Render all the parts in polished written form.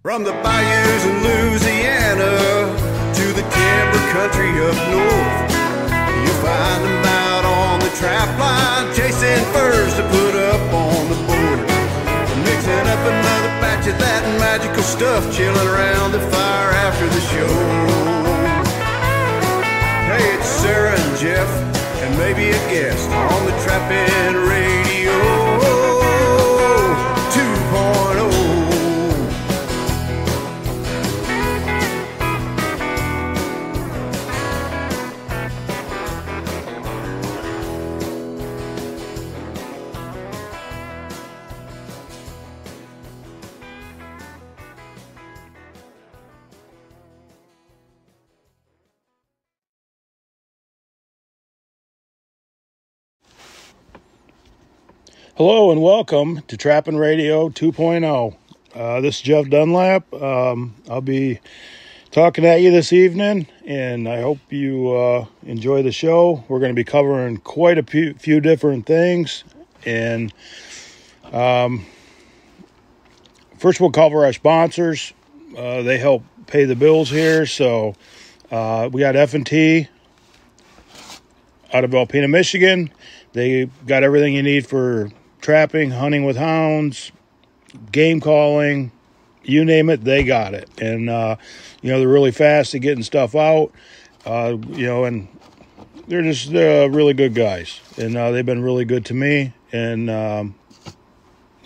From the bayous in Louisiana to the timber country up north, you'll find them out on the trap line, chasing furs to put up on the board. Mixing up another batch of that magical stuff, chilling around the fire after the show. Hey, it's Sarah and Jeff, and maybe a guest on the Trappin' Radio 2.0. Hello and welcome to Trappin' Radio 2.0. This is Jeff Dunlap. I'll be talking at you this evening, and I hope you enjoy the show. We're going to be covering quite a few different things, and first we'll cover our sponsors. They help pay the bills here, so we got F&T out of Alpena, Michigan. They got everything you need for trapping, hunting with hounds, game calling, you name it, they got it. And, they're really fast at getting stuff out, and they're just really good guys. And they've been really good to me. And,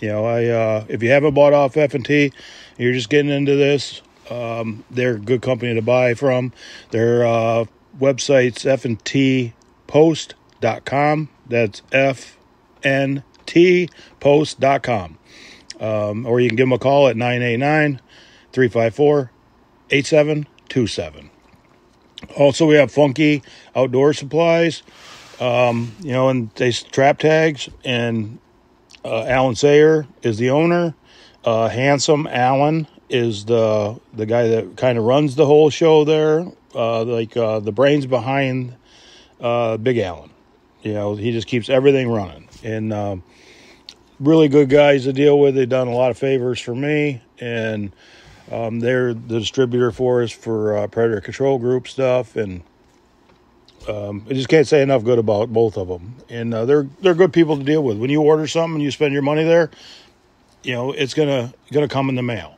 if you haven't bought off F&T, you're just getting into this, they're a good company to buy from. Their website's fntpost.com. That's FNTpost.com. Or you can give them a call at 989-354-8727. Also, we have Funky Outdoor Supplies, and they trap tags, and Alan Sayer is the owner. Handsome Alan is the guy that kind of runs the whole show there, the brains behind Big Alan. He just keeps everything running. And really good guys to deal with. They've done a lot of favors for me. And they're the distributor for us for Predator Control Group stuff. And I just can't say enough good about both of them. And they're good people to deal with. When you order something and you spend your money there, it's gonna come in the mail.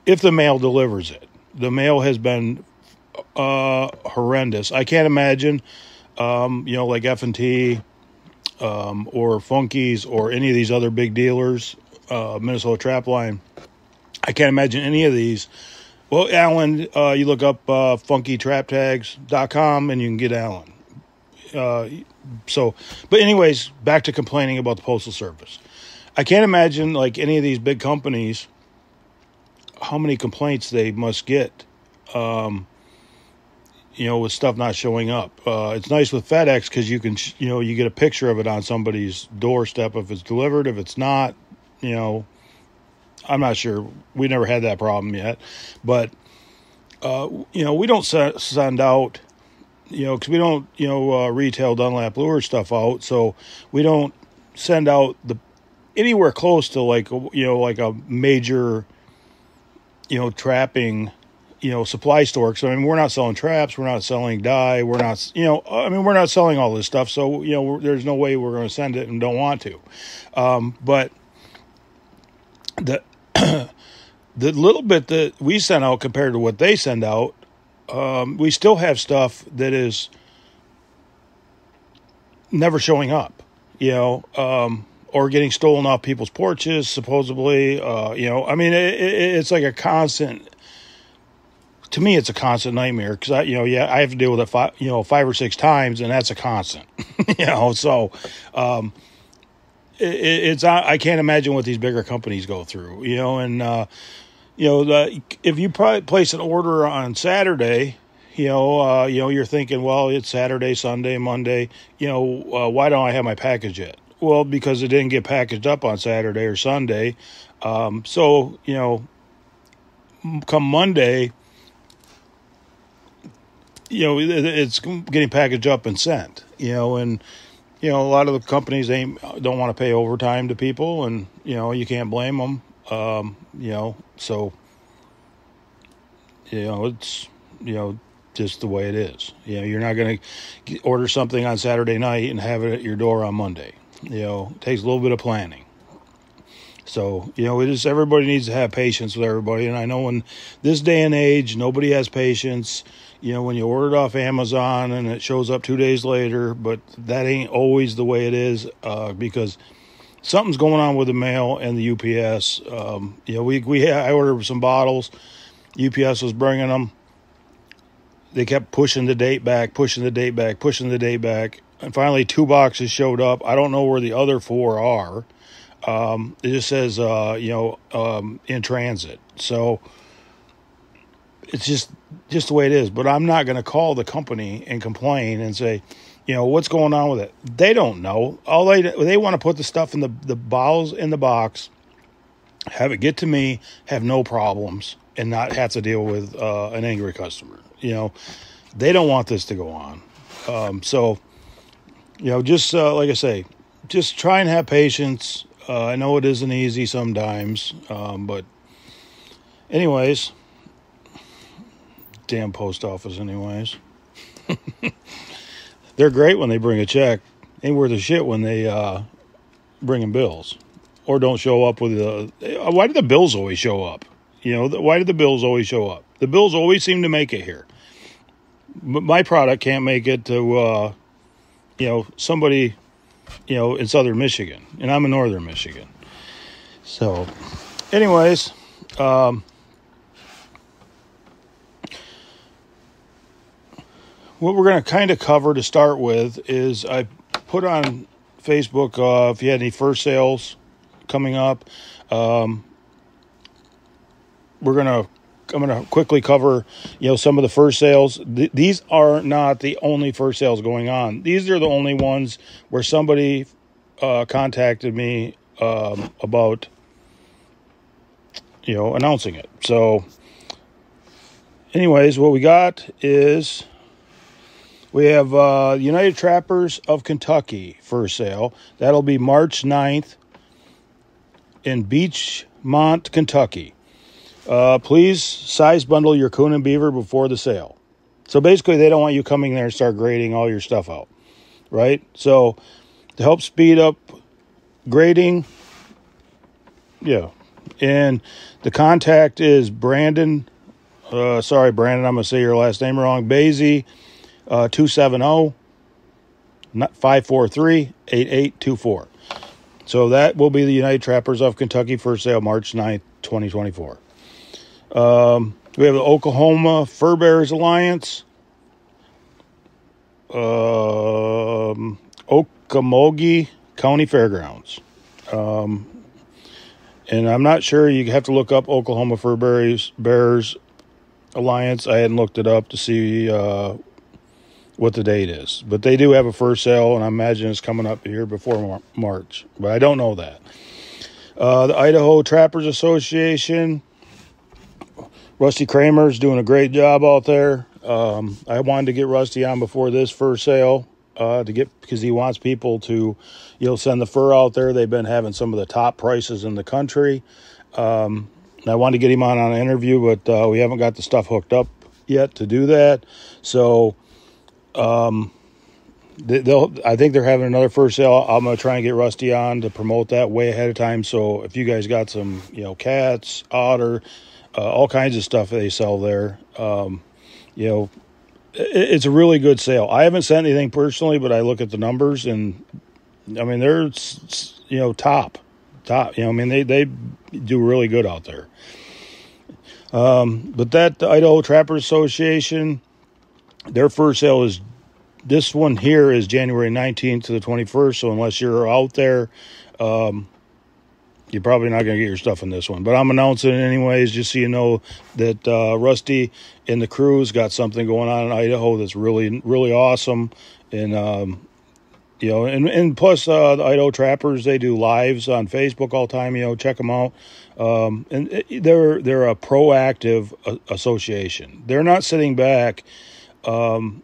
If the mail delivers it. The mail has been horrendous. I can't imagine... like F&T, or Funky's, or any of these other big dealers, Minnesota Trap Line. I can't imagine any of these. Well, Alan, you look up funkytraptags.com and you can get Alan. But anyways, back to complaining about the Postal Service. I can't imagine, like any of these big companies, how many complaints they must get. With stuff not showing up. It's nice with FedEx because you can, you get a picture of it on somebody's doorstep if it's delivered. If it's not, I'm not sure. We never had that problem yet. But, we don't send out, because we don't, retail Dunlap lure stuff out. So we don't send out anywhere close to like a major, trapping supply store. So, we're not selling traps. We're not selling dye. We're not, we're not selling all this stuff. So, there's no way we're going to send it and don't want to. But the little bit that we send out compared to what they send out, we still have stuff that is never showing up, or getting stolen off people's porches, supposedly, it's like a constant. To me, it's a constant nightmare because I have to deal with it 5 or 6 times, and that's a constant. So I can't imagine what these bigger companies go through. If you place an order on Saturday, you're thinking, well, it's Saturday, Sunday, Monday. Why don't I have my package yet? Well, because it didn't get packaged up on Saturday or Sunday. Come Monday. It's getting packaged up and sent, and, a lot of the companies, don't want to pay overtime to people, and, you can't blame them, so It's, just the way it is. You're not going to order something on Saturday night and have it at your door on Monday. It takes a little bit of planning. So, everybody needs to have patience with everybody. And I know in this day and age, nobody has patience. When you order it off Amazon and it shows up 2 days later, but that ain't always the way it is, because something's going on with the mail and the UPS. I ordered some bottles. UPS was bringing them. They kept pushing the date back. And finally 2 boxes showed up. I don't know where the other 4 are. It just says, in transit. So it's just the way it is. But I'm not going to call the company and complain and say, what's going on with it? They don't know. All they want to put the stuff in the bottles in the box, have it get to me, have no problems, and not have to deal with an angry customer. They don't want this to go on. So, just like I say, just try and have patience. I know it isn't easy sometimes, but anyways, damn post office anyways. They're great when they bring a check. Ain't worth a shit when they bring in bills or don't show up with why do the bills always show up? Why do the bills always show up? The bills always seem to make it here. But my product can't make it to, somebody, in southern Michigan, and I'm in northern Michigan. So, anyways, what we're going to kind of cover to start with is I put on Facebook if you had any first sales coming up. I'm going to quickly cover, some of the first sales. These are not the only first sales going on. These are the only ones where somebody contacted me about, announcing it. So, anyways, what we got is we have United Trappers of Kentucky first sale. That'll be March 9th in Beechmont, Kentucky. Please size bundle your coon and beaver before the sale. So basically they don't want you coming there and start grading all your stuff out, right? So to help speed up grading, and the contact is Brandon, sorry Brandon, I'm going to say your last name wrong, Basie, 270-543-8824. So that will be the United Trappers of Kentucky first sale March 9th, 2024. We have the Oklahoma Fur Bearers Alliance, Okmulgee County Fairgrounds. And I'm not sure, you have to look up Oklahoma Fur Bearers Alliance. I hadn't looked it up to see what the date is. But they do have a first sale, and I imagine it's coming up here before March. But I don't know that. The Idaho Trappers Association, Rusty Kramer's doing a great job out there. I wanted to get Rusty on before this first sale because he wants people to, send the fur out there. They've been having some of the top prices in the country. I wanted to get him on an interview, but we haven't got the stuff hooked up yet to do that. So I think they're having another first sale. I'm going to try and get Rusty on to promote that way ahead of time. So if you guys got some, cats, otter, all kinds of stuff they sell there. It's a really good sale. I haven't sent anything personally, but I look at the numbers and they're, top, they do really good out there. But that the Idaho Trappers Association, their first sale is, this one here is January 19th to the 21st. So unless you're out there, you're probably not going to get your stuff in this one. But I'm announcing it anyways, just so you know that Rusty and the crew's got something going on in Idaho that's really, really awesome. And, and plus the Idaho Trappers, they do lives on Facebook all the time. Check them out. And they're a proactive association. They're not sitting back and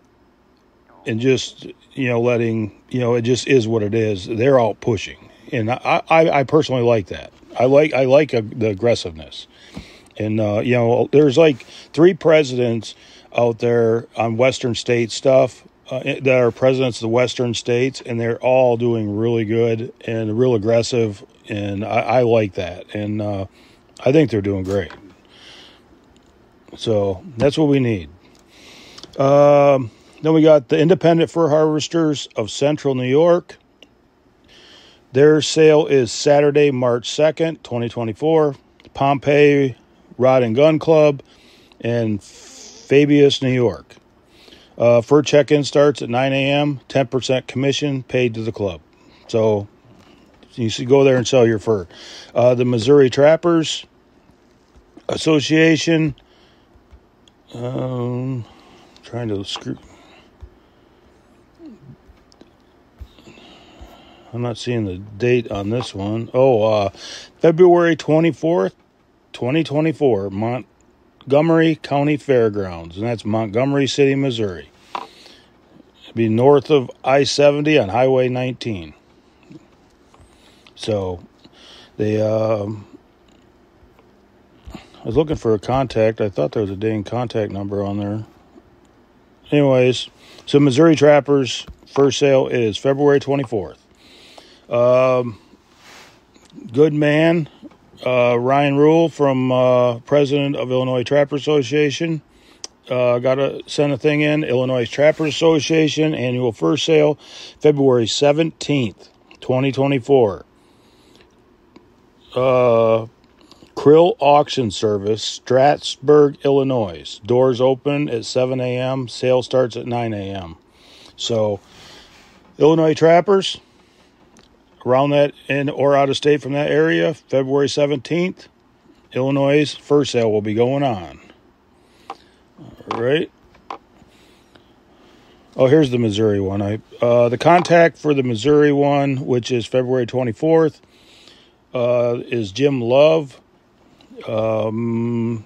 just, letting, it just is what it is. They're out pushing. And I personally like that. I like the aggressiveness. And, there's like 3 presidents out there on Western state stuff that are presidents of the Western states, and they're all doing really good and real aggressive, and I like that. And I think they're doing great. So that's what we need. Then we got the Independent Fur Harvesters of Central New York. Their sale is Saturday, March 2nd, 2024. Pompeii Rod and Gun Club in Fabius, New York. Fur check-in starts at 9 a.m., 10% commission paid to the club. So you should go there and sell your fur. The Missouri Trappers Association, trying to screw... I'm not seeing the date on this one. February 24th, 2024, Montgomery County Fairgrounds, and that's Montgomery City, Missouri. It'd be north of I-70 on Highway 19. So, I was looking for a contact. I thought there was a dang contact number on there. Anyways, so Missouri Trappers, first sale is February 24th. Good man, Ryan Rule from president of Illinois Trapper Association. Got to send a thing in. Illinois Trapper Association annual fur sale, February 17th, 2024. Krill Auction Service, Strasburg, Illinois. Doors open at 7 a.m. Sale starts at 9 a.m. So, Illinois Trappers, around that in or out of state from that area, February 17th, Illinois' first sale will be going on. All right. Oh, here's the Missouri one. The contact for the Missouri one, which is February 24th, is Jim Love. And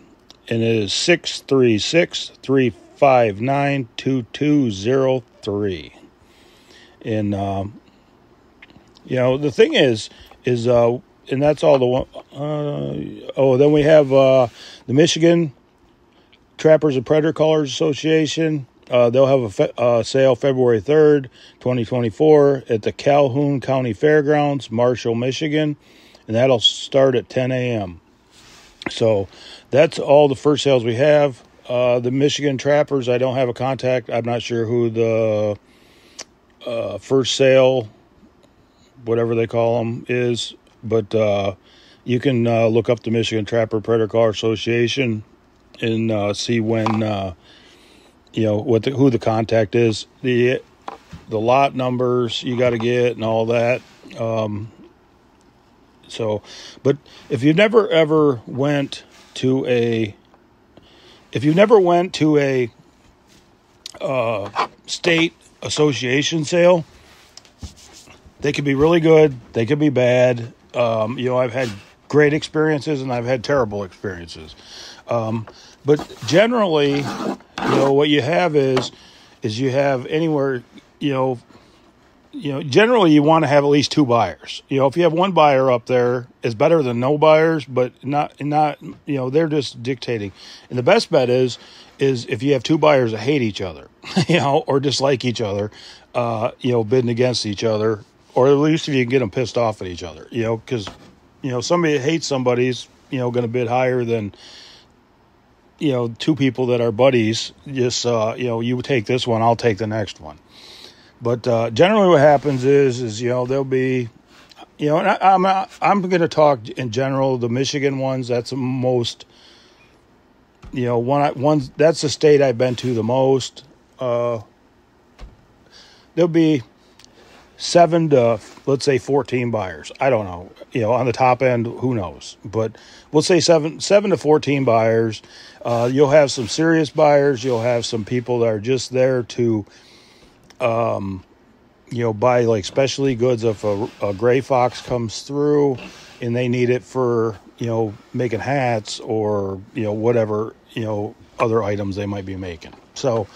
it is 636-359-2203. And, the thing is, and that's all the one. Then we have the Michigan Trappers and Predator Callers Association. They'll have a sale February 3rd, 2024 at the Calhoun County Fairgrounds, Marshall, Michigan. And that'll start at 10 a.m. So that's all the first sales we have. The Michigan Trappers, I don't have a contact. I'm not sure who the first sale, whatever they call them, is. But you can look up the Michigan Trapper Predator Caller Association and see when, who the contact is. The lot numbers you got to get and all that. But if you never ever went to a state association sale, they could be really good, they could be bad. I've had great experiences and I've had terrible experiences. But generally, what you have is you have anywhere, generally you want to have at least 2 buyers. If you have 1 buyer up there, it's better than no buyers, but not, they're just dictating. And the best bet is if you have 2 buyers that hate each other, or dislike each other, bidding against each other, or at least if you can get them pissed off at each other, because, somebody that hates somebody's, going to bid higher than, 2 people that are buddies. Just, you take this one, I'll take the next one. But generally what happens is there'll be, and I'm going to talk in general, the Michigan ones, that's the most, that's the state I've been to the most. There'll be 7 to, let's say, 14 buyers. I don't know. On the top end, who knows? But we'll say 7 to 14 buyers. You'll have some serious buyers. You'll have some people that are just there to, buy like specialty goods. If a gray fox comes through and they need it for, making hats or, whatever, other items they might be making. So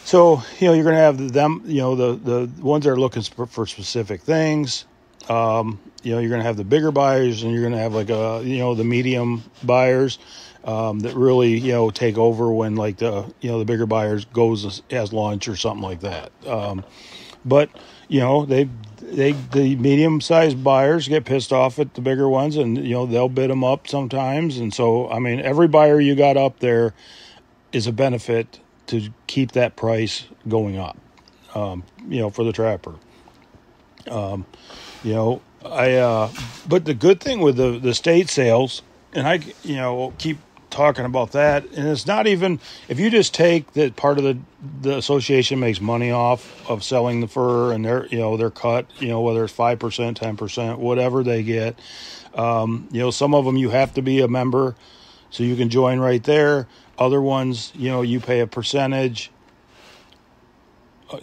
you're going to have them, the ones that are looking for specific things. You're going to have the bigger buyers, and you're going to have like the medium buyers that really take over when like the bigger buyers goes as lunch or something like that. But the medium sized buyers get pissed off at the bigger ones, and they'll bid them up sometimes. And so I mean, every buyer you got up there is a benefit to keep that price going up. For the trapper. But the good thing with the state sales, and I keep talking about that, and it's not even, if you just take that part of the association makes money off of selling the fur, and their cut, whether it's 5%, 10%, whatever they get. Some of them you have to be a member, so you can join right there. Other ones, you pay a percentage.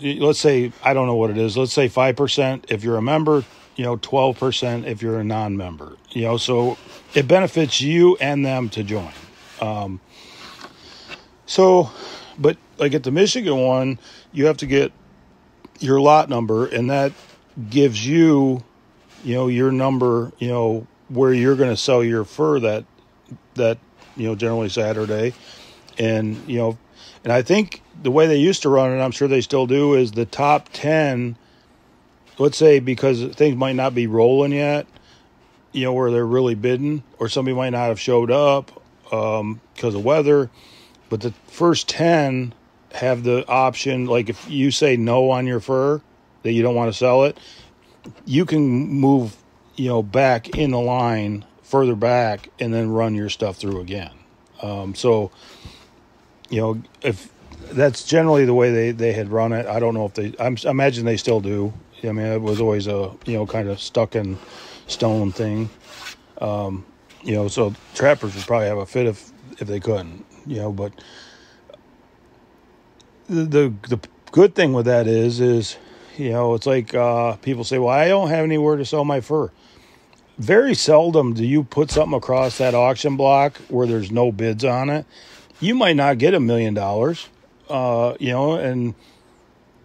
Let's say, I don't know what it is. Let's say 5% if you're a member, 12% if you're a non-member. So it benefits you and them to join. But like at the Michigan one, you have to get your lot number, and that gives you, your number, where you're going to sell your fur that generally Saturday. And, and I think the way they used to run it, I'm sure they still do, is the top 10, let's say, because things might not be rolling yet, where they're really bidding, or somebody might not have showed up because of weather, but the first 10 have the option, like if you say no on your fur, that you don't want to sell it, you can move, back in the line, further back, and then run your stuff through again. If that's generally the way they had run it. I don't know if I imagine they still do. I mean, it was always a, kind of stuck in stone thing. So trappers would probably have a fit if they couldn't, but the good thing with that is, it's like, people say, well, I don't have anywhere to sell my fur. Very seldom do you put something across that auction block where there's no bids on it. You might not get $1 million,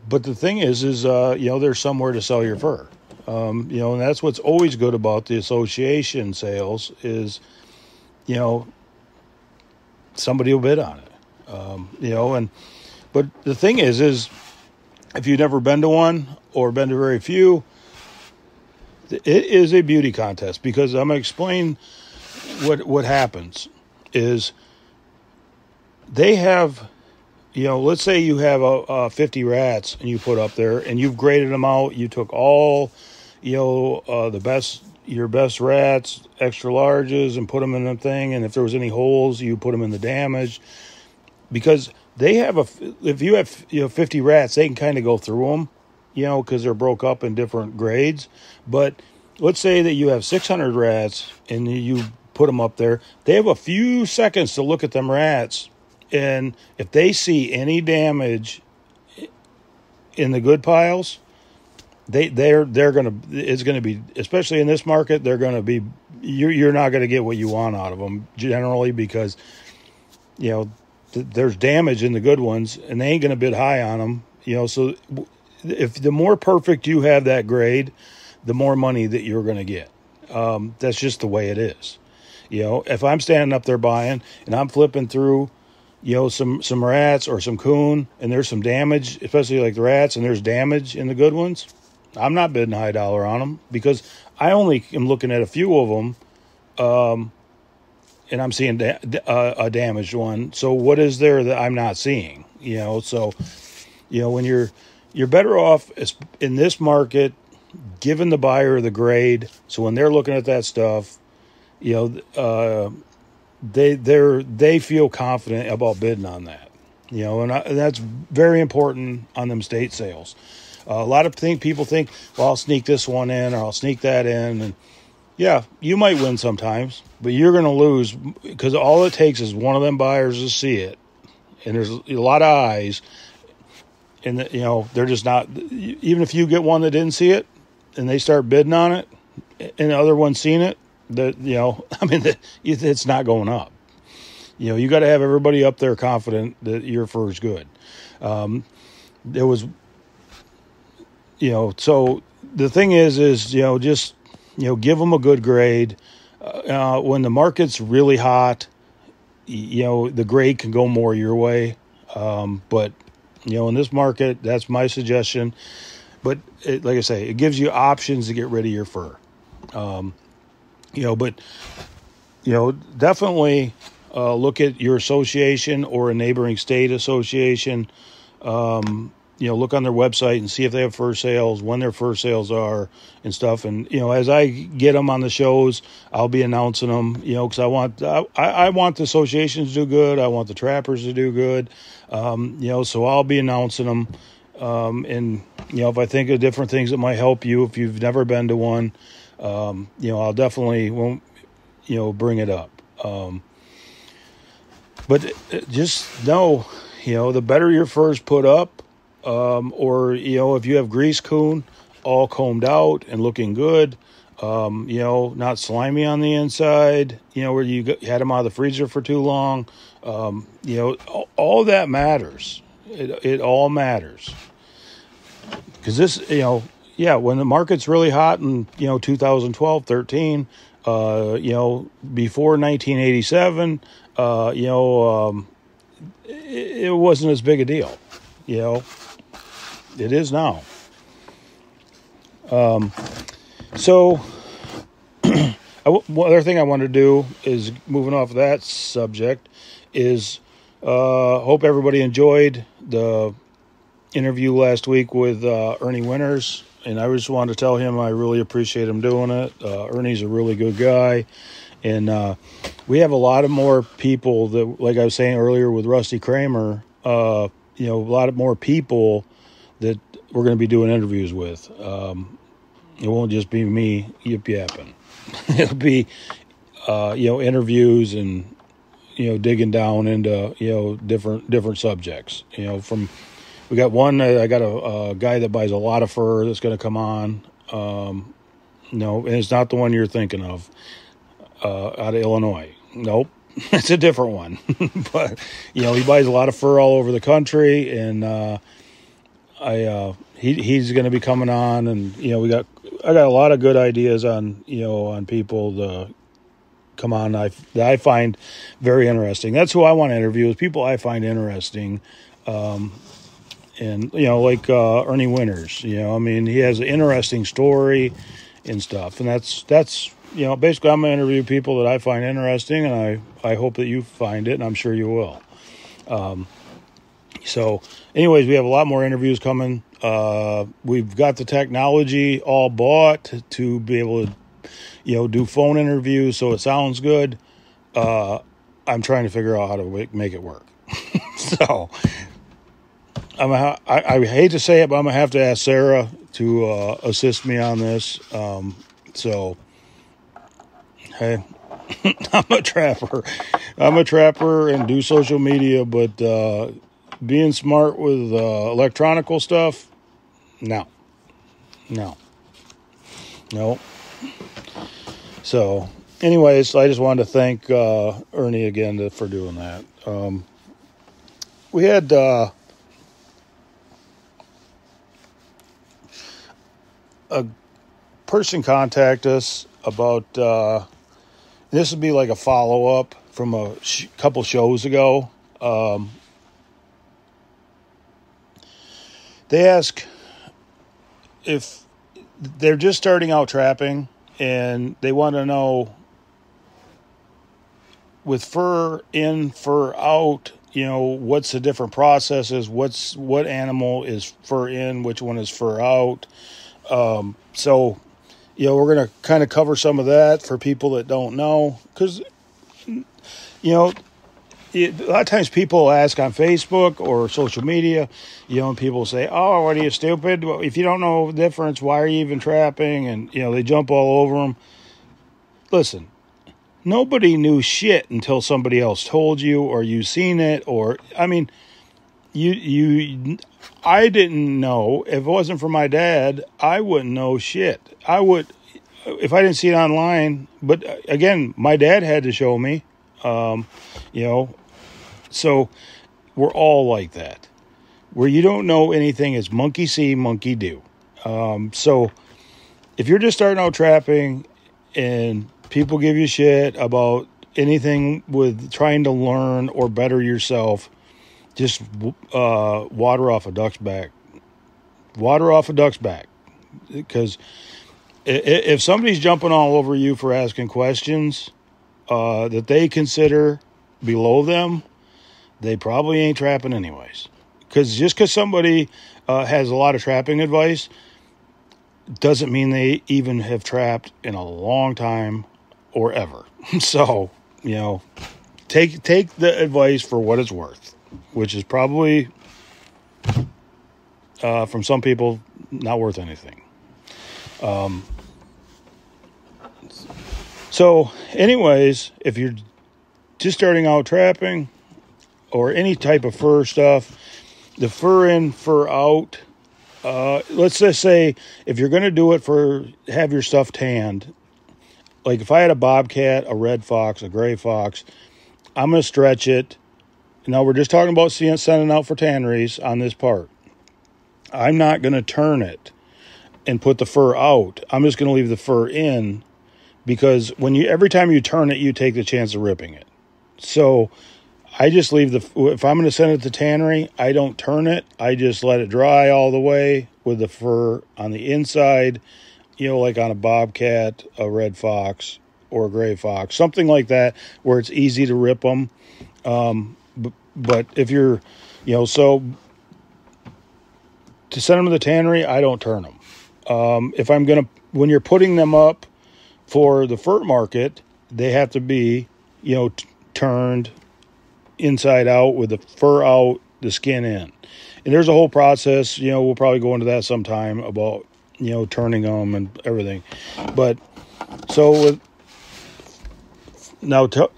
but the thing is, there's somewhere to sell your fur. And that's what's always good about the association sales is, somebody will bid on it. But the thing is if you've never been to one or been to very few, it is a beauty contest, because I'm going to explain what happens is they have, let's say you have 50 rats and you put up there, and you've graded them out. You took all, your best rats, extra larges, and put them in the thing. And if there was any holes, you put them in the damaged, because they have if you have 50 rats, they can kind of go through them, because they're broke up in different grades. But let's say that you have 600 rats and you put them up there. They have a few seconds to look at them rats, and if they see any damage in the good piles, it's gonna be, especially in this market, they're gonna be, you're not gonna get what you want out of them generally, because there's damage in the good ones, and they ain't gonna bid high on them. So if the more perfect you have that grade, the more money that you're gonna get. That's just the way it is. If I'm standing up there buying and I'm flipping through, some rats or some coon, and there's some damage, especially like the rats, and there's damage in the good ones, I'm not bidding high dollar on them, because I only am looking at a few of them, and I'm seeing a damaged one. So what is there that I'm not seeing? So when you're better off in this market giving the buyer the grade, so when they're looking at that stuff, they feel confident about bidding on that, and that's very important on them state sales. A lot of people think, well, I'll sneak this one in, or I'll sneak that in, and yeah, you might win sometimes, but you're going to lose, because all it takes is one of them buyers to see it, and there's a lot of eyes, and they're just not. Even if you get one that didn't see it, and they start bidding on it, and the other one's seen it, it's not going up. You got to have everybody up there confident that your fur is good. There was, so the thing is, just give them a good grade. When the market's really hot, the grade can go more your way. But, in this market, that's my suggestion. But like I say, it gives you options to get rid of your fur. Definitely look at your association or a neighboring state association. Look on their website and see if they have fur sales, when their fur sales are and stuff. And, as I get them on the shows, I'll be announcing them, because I want the associations to do good. I want the trappers to do good. So I'll be announcing them. And, if I think of different things that might help you, if you've never been to one, I'll definitely bring it up. But just know, the better your fur's put up, or, if you have grease coon all combed out and looking good, not slimy on the inside, where you had them out of the freezer for too long, all that matters. It all matters. Because this, when the market's really hot in, 2012, 13, before 1987, it wasn't as big a deal, It is now. So, one other thing I want to do is, moving off of that subject, is hope everybody enjoyed the interview last week with Ernie Winters, and I just wanted to tell him I really appreciate him doing it. Ernie's a really good guy, and we have a lot of more people that, like I was saying earlier with Rusty Kramer, a lot of more people that we're going to be doing interviews with. It won't just be me yip-yapping. It'll be, interviews and, digging down into, different subjects, we got one, I got a guy that buys a lot of fur that's going to come on, and it's not the one you're thinking of, out of Illinois. Nope. It's a different one. But, he buys a lot of fur all over the country, and, he's going to be coming on, and, I got a lot of good ideas on, on people to come on that I find very interesting. That's who I want to interview, is people I find interesting. And, like Ernie Winters, he has an interesting story and stuff. And that's basically I'm going to interview people that I find interesting, and I hope that you find it, and I'm sure you will. So, anyways, we have a lot more interviews coming. We've got the technology all bought to be able to, do phone interviews so it sounds good. I'm trying to figure out how to make it work. So, I hate to say it, but I'm going to have to ask Sarah to assist me on this. So, hey, I'm a trapper and do social media, but being smart with electronical stuff, no. So, anyways, I just wanted to thank Ernie again for doing that. We had a person contact us about, this would be like a follow-up from a couple shows ago. They ask if they're just starting out trapping, and they want to know, with fur in, fur out, what's the different processes, what animal is fur in, which one is fur out. So, we're going to kind of cover some of that for people that don't know, because, a lot of times people ask on Facebook or social media, and people say, oh, what are you, stupid? Well, if you don't know the difference, why are you even trapping? And, they jump all over them. Listen, nobody knew shit until somebody else told you, or you seen it, or, I didn't know. If it wasn't for my dad, I wouldn't know shit. I would, if I didn't see it online, but again, my dad had to show me, so we're all like that. Where you don't know anything is monkey see, monkey do. So if you're just starting out trapping and people give you shit about anything with trying to learn or better yourself, just water off a duck's back. Water off a duck's back. Because if somebody's jumping all over you for asking questions that they consider below them, they probably ain't trapping anyways. Because just because somebody has a lot of trapping advice doesn't mean they even have trapped in a long time or ever. So, take the advice for what it's worth, which is probably, from some people, not worth anything. So, anyways, if you're just starting out trapping or any type of fur stuff, the fur in, fur out, let's just say if you're going to do it have your stuff tanned, like if I had a bobcat, a red fox, a gray fox, I'm going to stretch it. Now we're just talking about sending out for tanneries on this part. I'm not going to turn it and put the fur out. I'm just going to leave the fur in, because every time you turn it, you take the chance of ripping it. So I just leave if I'm going to send it to tannery, I don't turn it. I just let it dry all the way with the fur on the inside, like on a bobcat, a red fox, or a gray fox, something like that, where it's easy to rip them. But if you're, so to send them to the tannery, I don't turn them. When you're putting them up for the fur market, they have to be, turned inside out with the fur out, the skin in. And there's a whole process, we'll probably go into that sometime about, turning them and everything. But so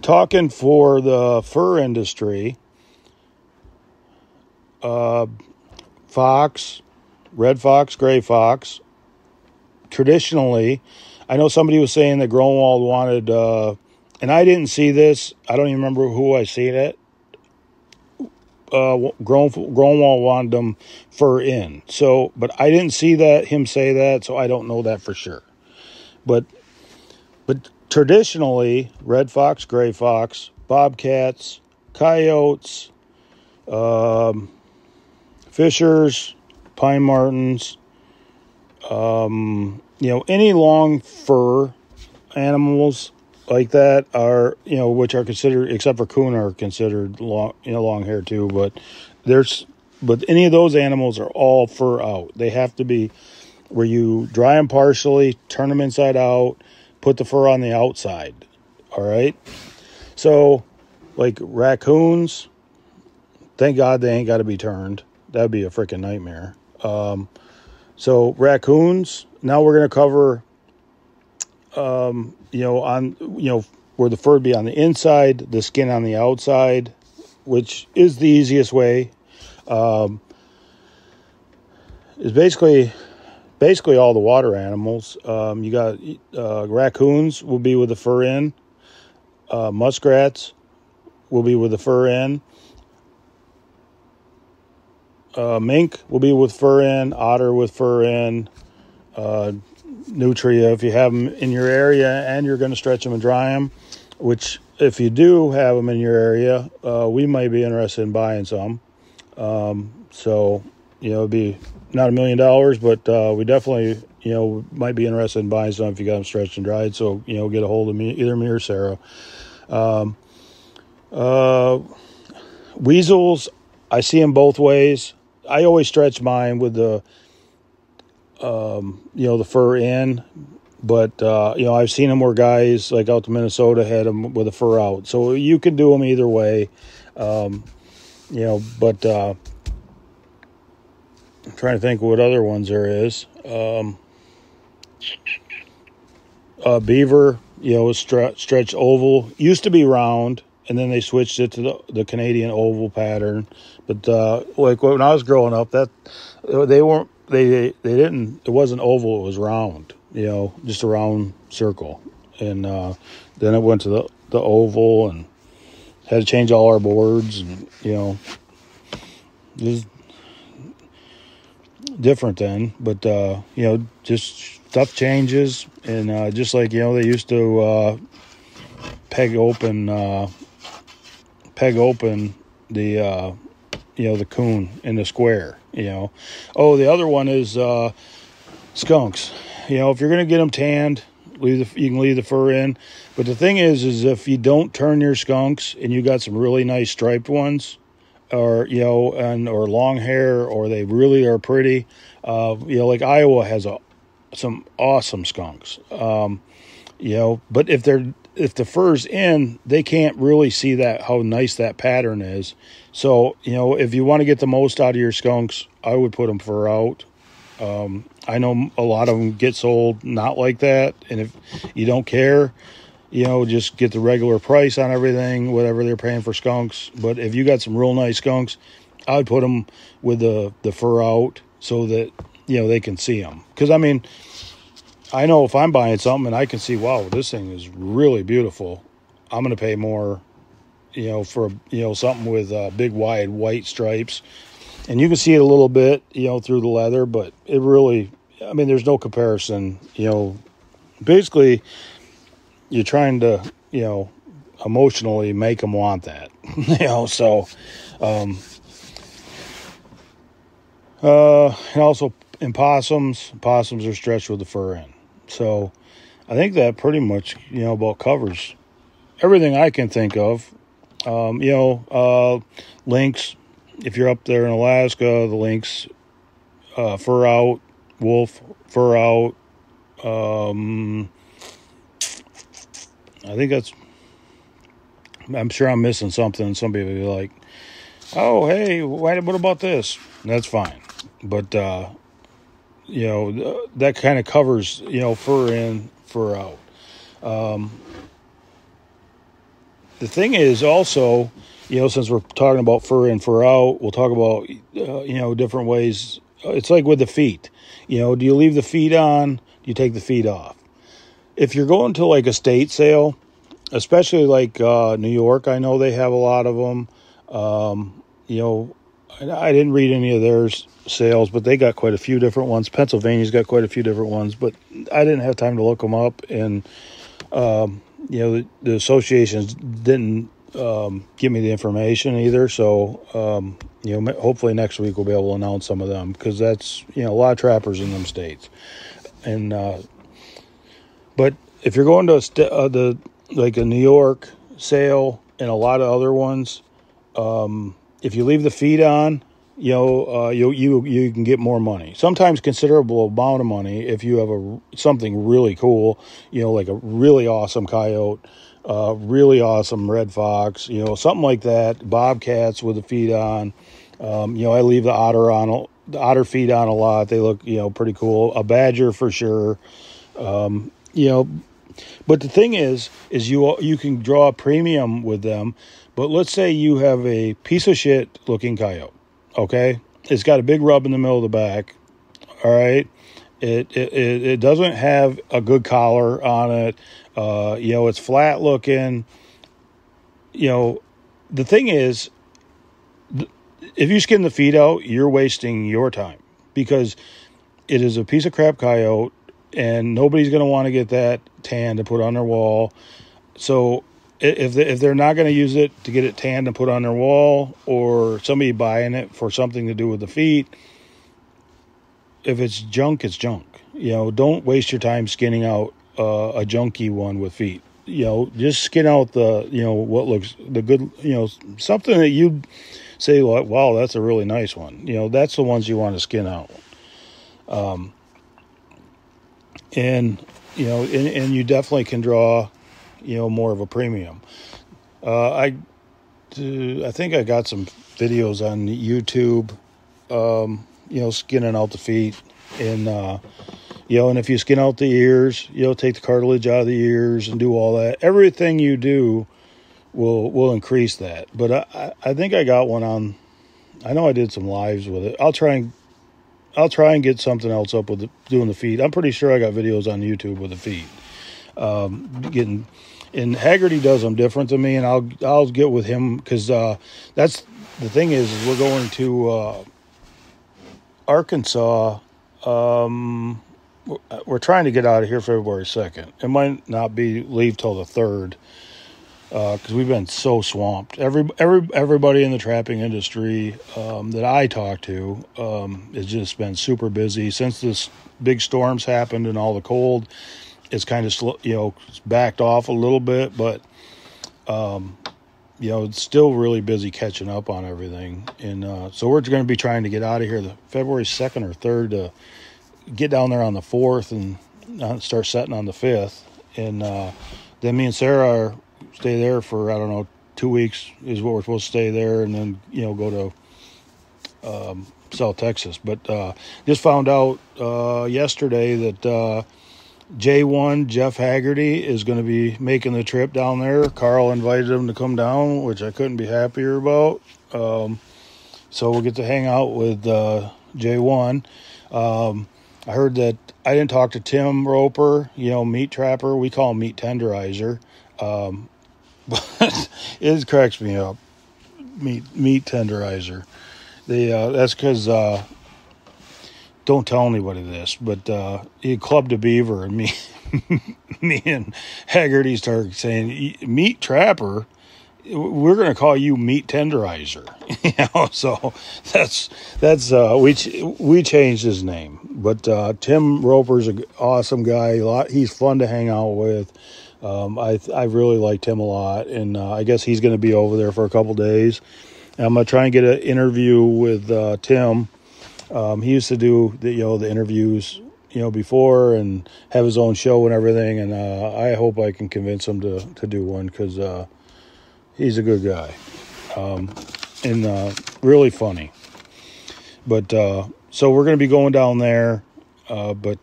talking for the fur industry, fox, red fox, gray fox, traditionally, I know somebody was saying that Grunwald wanted, and I didn't see this. I don't even remember who I seen it. Grunwald wanted them fur in. So, but I didn't see him say that, so I don't know that for sure. But traditionally, red fox, gray fox, bobcats, coyotes, fishers, pine martens, any long fur animals like that are, which are considered, except for coon, are considered long, long hair too. But any of those animals are all fur out. They have to be where you dry them partially, turn them inside out, put the fur on the outside. All right. So like raccoons, thank God they ain't got to be turned. That'd be a freaking nightmare. So raccoons, now we're going to cover, where the fur would be on the inside, the skin on the outside, which is the easiest way. Is basically all the water animals. You got raccoons will be with the fur in. Muskrats will be with the fur in. Mink will be with fur in. Otter with fur in. Nutria, if you have them in your area and you're going to stretch them and dry them, which if you do have them in your area, we might be interested in buying some. So, it'd be not $1 million, but we definitely, might be interested in buying some if you got them stretched and dried. So, get a hold of me, either me or Sarah. Weasels, I see them both ways. I always stretch mine with the fur in, but, I've seen them where guys like out to Minnesota had them with the fur out. So you can do them either way. But, I'm trying to think what other ones there is. Beaver, stretch oval, used to be round, and then they switched it to the Canadian oval pattern. But, like when I was growing up, that they didn't, it wasn't oval, it was round, just a round circle. And then it went to the oval, and had to change all our boards, and it was different then. But just stuff changes, and just like they used to peg open the the coon in the square. Oh, the other one is skunks. If you're gonna get them tanned, you can leave the fur in. But the thing is if you don't turn your skunks and you got some really nice striped ones, or or long hair, or they really are pretty, like Iowa has some awesome skunks. But if the fur's in, they can't really see how nice that pattern is. So if you want to get the most out of your skunks, I would put them fur out. I know a lot of them get sold not like that, and if you don't care, just get the regular price on everything, whatever they're paying for skunks. But if you got some real nice skunks, I would put them with the fur out so that they can see them. Because I know if I'm buying something and I can see, wow, this thing is really beautiful, I'm going to pay more, for something with big wide white stripes. And you can see it a little bit, through the leather, but it really, there's no comparison. Basically, you're trying to, emotionally make them want that, so, and also in possums are stretched with the fur in. So I think that pretty much, about covers everything I can think of. Lynx. If you're up there in Alaska, the lynx, fur out, wolf, fur out. I think I'm sure I'm missing something. Somebody will be like, oh, hey, what about this? And that's fine. But, that kind of covers, fur in, fur out. The thing is also, since we're talking about fur in, fur out, we'll talk about, different ways. It's like with the feet. Do you leave the feet on? Do you take the feet off? If you're going to like a state sale, especially like New York, I know they have a lot of them. I didn't read any of their sales, but they got quite a few different ones. Pennsylvania's got quite a few different ones, but I didn't have time to look them up. And, the associations didn't give me the information either. So, hopefully next week we'll be able to announce some of them, because that's, a lot of trappers in them states. And, but if you're going to like a New York sale and a lot of other ones, if you leave the feet on, you can get more money. Sometimes considerable amount of money if you have something really cool, like a really awesome coyote, really awesome red fox, something like that. Bobcats with the feet on. I leave the otter feet on a lot. They look, pretty cool. A badger for sure. But the thing is you can draw a premium with them. But let's say you have a piece of shit looking coyote, okay? It's got a big rub in the middle of the back, all right? It doesn't have a good collar on it. It's flat looking. The thing is, if you skin the feet out, you're wasting your time, because it is a piece of crap coyote, and nobody's going to want to get that tan to put on their wall. So if they're not going to use it to get it tanned and put on their wall, or somebody buying it for something to do with the feet, if it's junk, it's junk. Don't waste your time skinning out a junky one with feet. Just skin out the, what looks the good, something that you'd say, like, wow, that's a really nice one. That's the ones you want to skin out. And you definitely can draw, more of a premium. I think I got some videos on YouTube, skinning out the feet, and, and if you skin out the ears, take the cartilage out of the ears and do all that. Everything you do will increase that. But I think I got one on, I know I did some lives with it. I'll try and get something else up with doing the feet. I'm pretty sure I got videos on YouTube with the feet. And Haggerty does them different than me, and I'll get with him, because that's the thing is we're going to Arkansas we're trying to get out of here February 2nd. It might not be leave till the 3rd because we've been so swamped. Everybody in the trapping industry that I talk to has just been super busy since this big storms happened and all the cold. It's kind of slow, it's backed off a little bit, but it's still really busy catching up on everything. And so we're going to be trying to get out of here the February 2nd or 3rd to get down there on the 4th and start setting on the 5th. And then me and Sarah stay there for, I don't know, 2 weeks is what we're supposed to stay there, and then, go to South Texas. But just found out yesterday that J1, Jeff Haggerty, is going to be making the trip down there. Carl invited him to come down, which I couldn't be happier about. So we'll get to hang out with J1. I heard that I didn't talk to Tim Roper, meat trapper. We call him meat tenderizer. But it cracks me up. Meat tenderizer. That's because don't tell anybody this, but he clubbed a beaver, and me and Haggerty started saying, "Meat trapper, we're going to call you meat tenderizer." So that's we changed his name. But Tim Roper's an awesome guy. He's fun to hang out with. I really liked him a lot, and I guess he's going to be over there for a couple days. And I'm going to try and get an interview with Tim. He used to do the interviews before and have his own show and everything, and I hope I can convince him to do one because he's a good guy and really funny. But so we're going to be going down there, but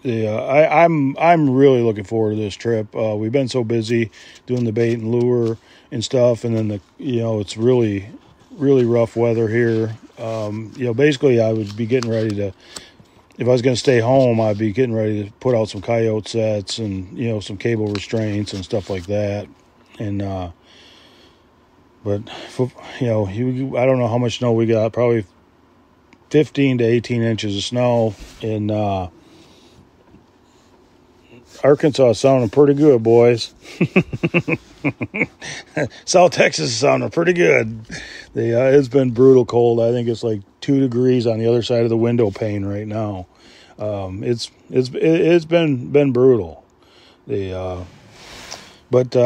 I'm really looking forward to this trip. We've been so busy doing the bait and lure and stuff, and then it's really rough weather here. Basically I would be getting ready to, if I was going to stay home, I'd be getting ready to put out some coyote sets and, some cable restraints and stuff like that. And, but, I don't know how much snow we got, probably 15 to 18 inches of snow. And, Arkansas is sounding pretty good, boys. South Texas is sounding pretty good. It's been brutal cold. I think it's like 2 degrees on the other side of the window pane right now. It's been brutal. But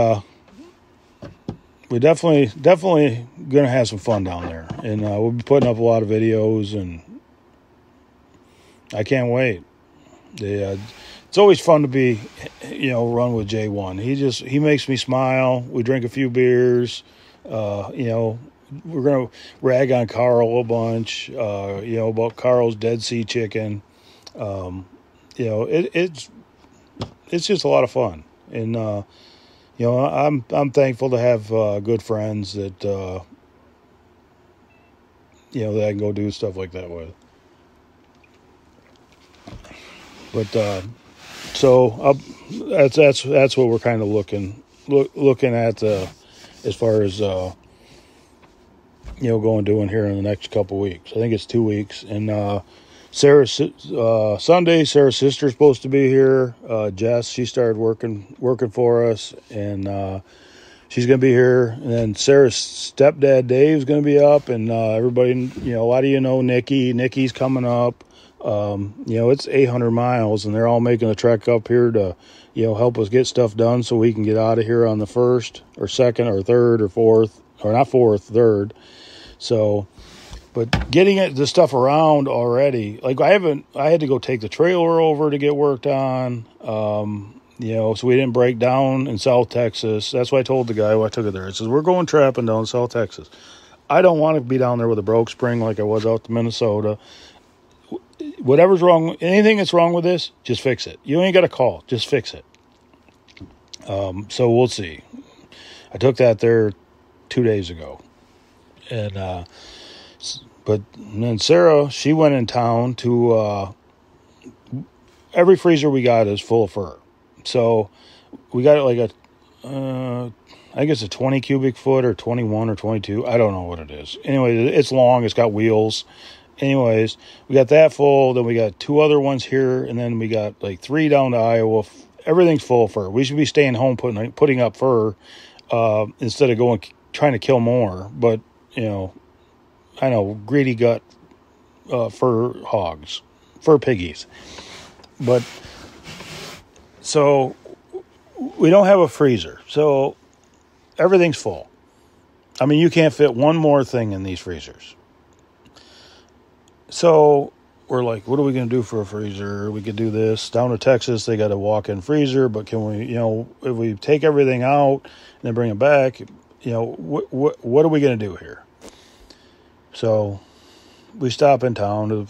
we definitely gonna have some fun down there, and we'll be putting up a lot of videos, and I can't wait. It's always fun to be, run with J1. He makes me smile. We drink a few beers. We're going to rag on Carl a bunch, about Carl's Dead Sea chicken. It's just a lot of fun. And, I'm thankful to have good friends that, that I can go do stuff like that with. But, so that's what we're kind of looking at as far as doing here in the next couple weeks. I think it's 2 weeks. And Sunday, Sarah's sister's supposed to be here. Jess, she started working for us, and she's gonna be here. And then Sarah's stepdad Dave's gonna be up, and everybody, a lot of Nikki's coming up. It's 800 miles, and they're all making the trek up here to, help us get stuff done so we can get out of here on the 1st or 2nd or 3rd or 4th, or not 4th, 3rd. So, but getting the stuff around already, like I had to go take the trailer over to get worked on, so we didn't break down in South Texas. That's why I told the guy who I took it there. I says, we're going trapping down in South Texas. I don't want to be down there with a broke spring like I was out to Minnesota. Whatever's wrong, anything that's wrong with this, just fix it. You ain't got to call, just fix it. So we'll see. I took that there 2 days ago. And, but then Sarah, she went in town to, every freezer we got is full of fur. So we got like I guess a 20 cubic foot or 21 or 22. I don't know what it is. Anyway, it's long. It's got wheels. anyways, we got that full. Then we got 2 other ones here, and then we got like 3 down to Iowa. Everything's full of fur. We should be staying home putting up fur instead of trying to kill more. But I know, greedy gut fur hogs, fur piggies. But so we don't have a freezer, so everything's full. I mean, you can't fit one more thing in these freezers. So we're like, what are we going to do for a freezer? We could do this. Down to Texas, they got a walk-in freezer, but can we, if we take everything out and then bring it back, what are we going to do here? So we stop in town to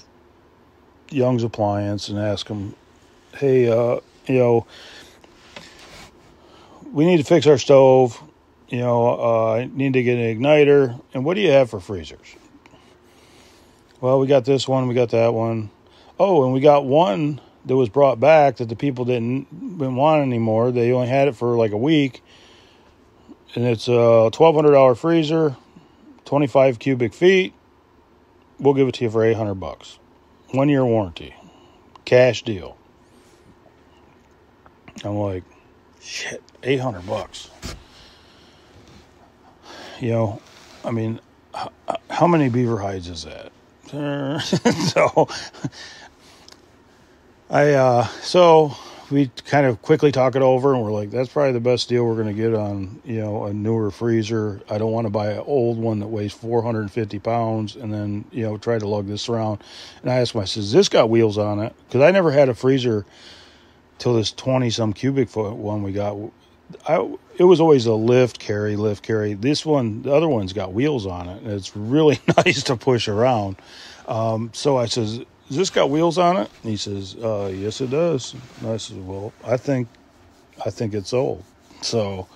Young's Appliance and ask them, hey, we need to fix our stove. I need to get an igniter. And what do you have for freezers? Well, we got this one, we got that one. Oh, and we got one that was brought back that the people didn't want anymore. They only had it for like a week. And it's a $1,200 freezer, 25 cubic feet. We'll give it to you for $800. 1 year warranty. Cash deal. I'm like, shit, $800. I mean, how many beaver hides is that? So we kind of quickly talk it over, and we're like, that's probably the best deal we're going to get on, a newer freezer. I don't want to buy an old one that weighs 450 pounds and then, try to lug this around. And I asked him, I says, this got wheels on it? Because I never had a freezer till this 20-some cubic foot one we got. It was always a lift, carry. This one, the other one's got wheels on it, and it's really nice to push around. So I says, has this got wheels on it? And he says, yes, it does. And I said, well, I think it's old. So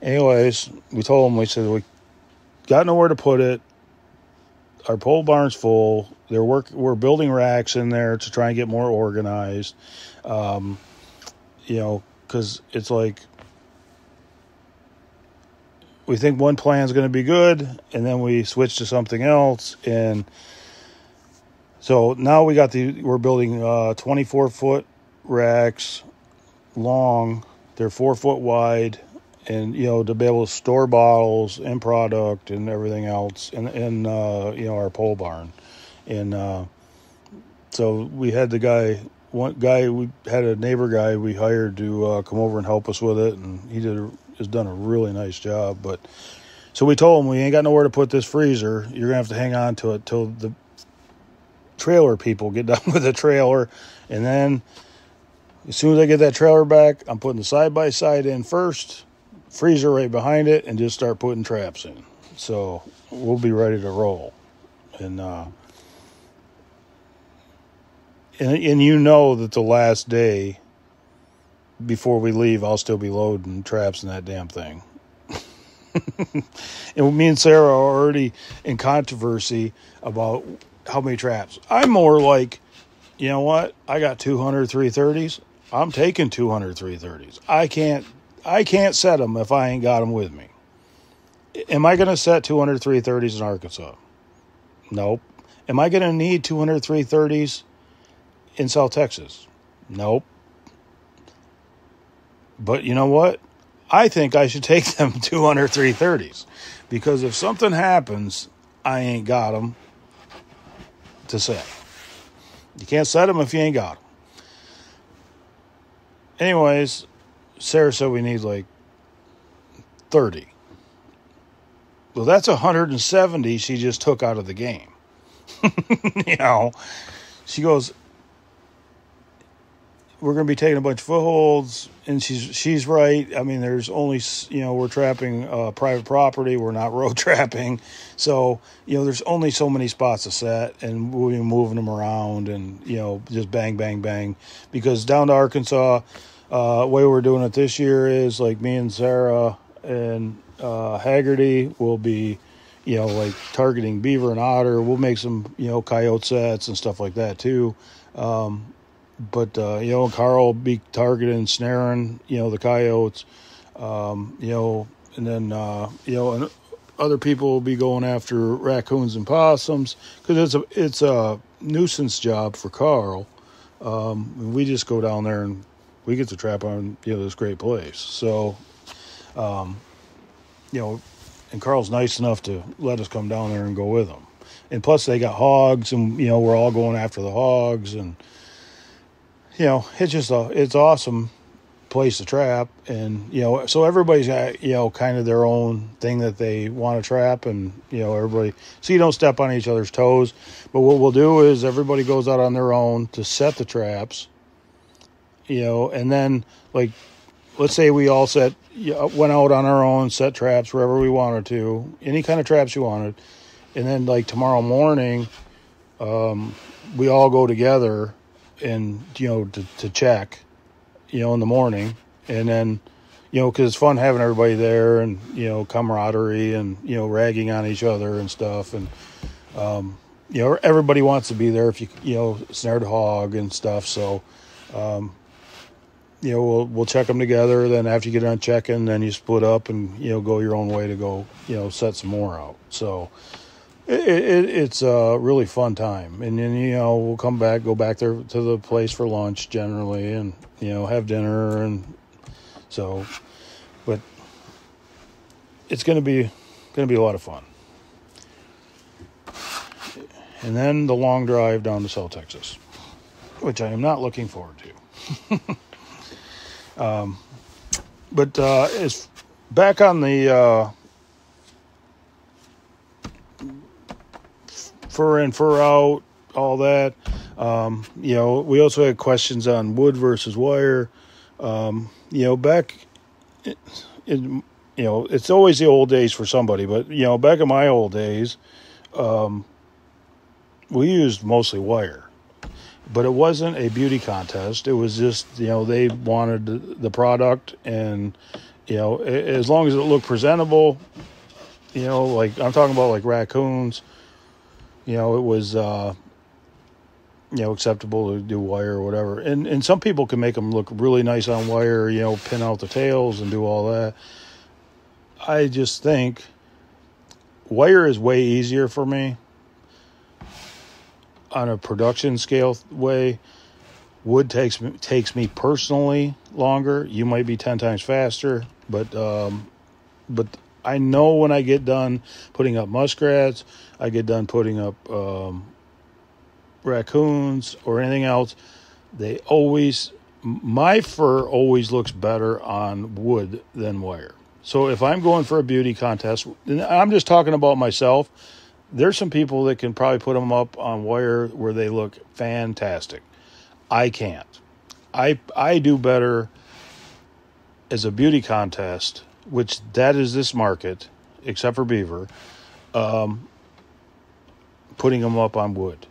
anyways, we told him, we said, we got nowhere to put it. Our pole barn's full. We're building racks in there to try and get more organized. Because it's like, we think one plan's going to be good, and then we switch to something else. And so now we're building 24-foot racks long. They're 4 foot wide, and, to be able to store bottles and product and everything else in our pole barn. And so we had we had a neighbor guy we hired to come over and help us with it, and he has done a really nice job. But so we told him, we ain't got nowhere to put this freezer. You're gonna have to hang on to it till the trailer people get done with the trailer, and then as soon as I get that trailer back, I'm putting the side-by-side in first, freezer right behind it, and just start putting traps in. So we'll be ready to roll. And that the last day before we leave, I'll still be loading traps in that damn thing. And me and Sarah are already in controversy about how many traps. I'm more like, you know what? I got 200 330s. I'm taking 200 330s. I can't set them if I ain't got them with me. Am I going to set 200 330s in Arkansas? Nope. Am I going to need 200 330s in South Texas? Nope. But you know what? I think I should take them 200 330s, because if something happens, I ain't got them to set. You can't set them if you ain't got them. Anyways, Sarah said we need like 30. Well, that's 170 she just took out of the game. She goes, we're going to be taking a bunch of footholds, and she's right. I mean, there's only, we're trapping private property. We're not road trapping. So, there's only so many spots to set, and we'll be moving them around and, just bang, bang, bang. Because down to Arkansas, the way we're doing it this year is like me and Sarah and Haggerty will be, like targeting beaver and otter. We'll make some, coyote sets and stuff like that too. But Carl will be targeting, snaring, the coyotes, and then, and other people will be going after raccoons and possums because it's a nuisance job for Carl. We just go down there and we get to trap on this great place. So, and Carl's nice enough to let us come down there and go with him. And plus they got hogs, and we're all going after the hogs, and it's just it's awesome place to trap. And so everybody's got kind of their own thing that they want to trap, and everybody, so you don't step on each other's toes. But what we'll do is everybody goes out on their own to set the traps, and then, like, let's say we all went out on our own, set traps wherever we wanted to, any kind of traps you wanted, and then, like, tomorrow morning we all go together and to check in the morning. And then because it's fun having everybody there, and camaraderie, and ragging on each other and stuff. And everybody wants to be there if you snared a hog and stuff. So we'll check them together. Then after you get done checking, then you split up and go your own way to go set some more out. So it's a really fun time. And then we'll go back there to the place for lunch generally, and have dinner. And so, but it's gonna be a lot of fun. And then the long drive down to South Texas, which I am not looking forward to. But it's back on the fur in, fur out, all that. We also had questions on wood versus wire. Back in, it's always the old days for somebody, but back in my old days, we used mostly wire. But it wasn't a beauty contest. It was just, they wanted the product, and, as long as it looked presentable, like I'm talking about, like raccoons, it was, acceptable to do wire or whatever. And some people can make them look really nice on wire, pin out the tails and do all that. I just think wire is way easier for me. On a production scale way, wood takes me personally longer. You might be 10 times faster, but I know when I get done putting up muskrats, I get done putting up raccoons or anything else, my fur always looks better on wood than wire. So if I'm going for a beauty contest, and I'm just talking about myself, there's some people that can probably put them up on wire where they look fantastic. I can't. I do better as a beauty contest, which that is this market, except for beaver, putting them up on wood.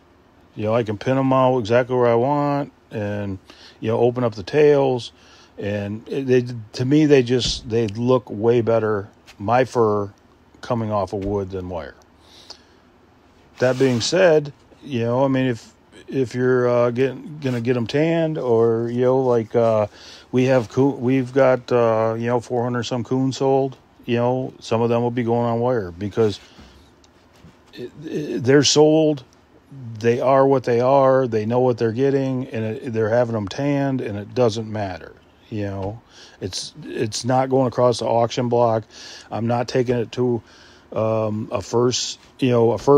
I can pin them out exactly where I want, and open up the tails, and to me they look way better, my fur, coming off of wood than wire. That being said, if you're gonna get them tanned, or we've got 400 some coons sold, some of them will be going on wire because they're sold. They are what they are. They know what they're getting, and they're having them tanned, and it doesn't matter. It's not going across the auction block. I'm not taking it to a fur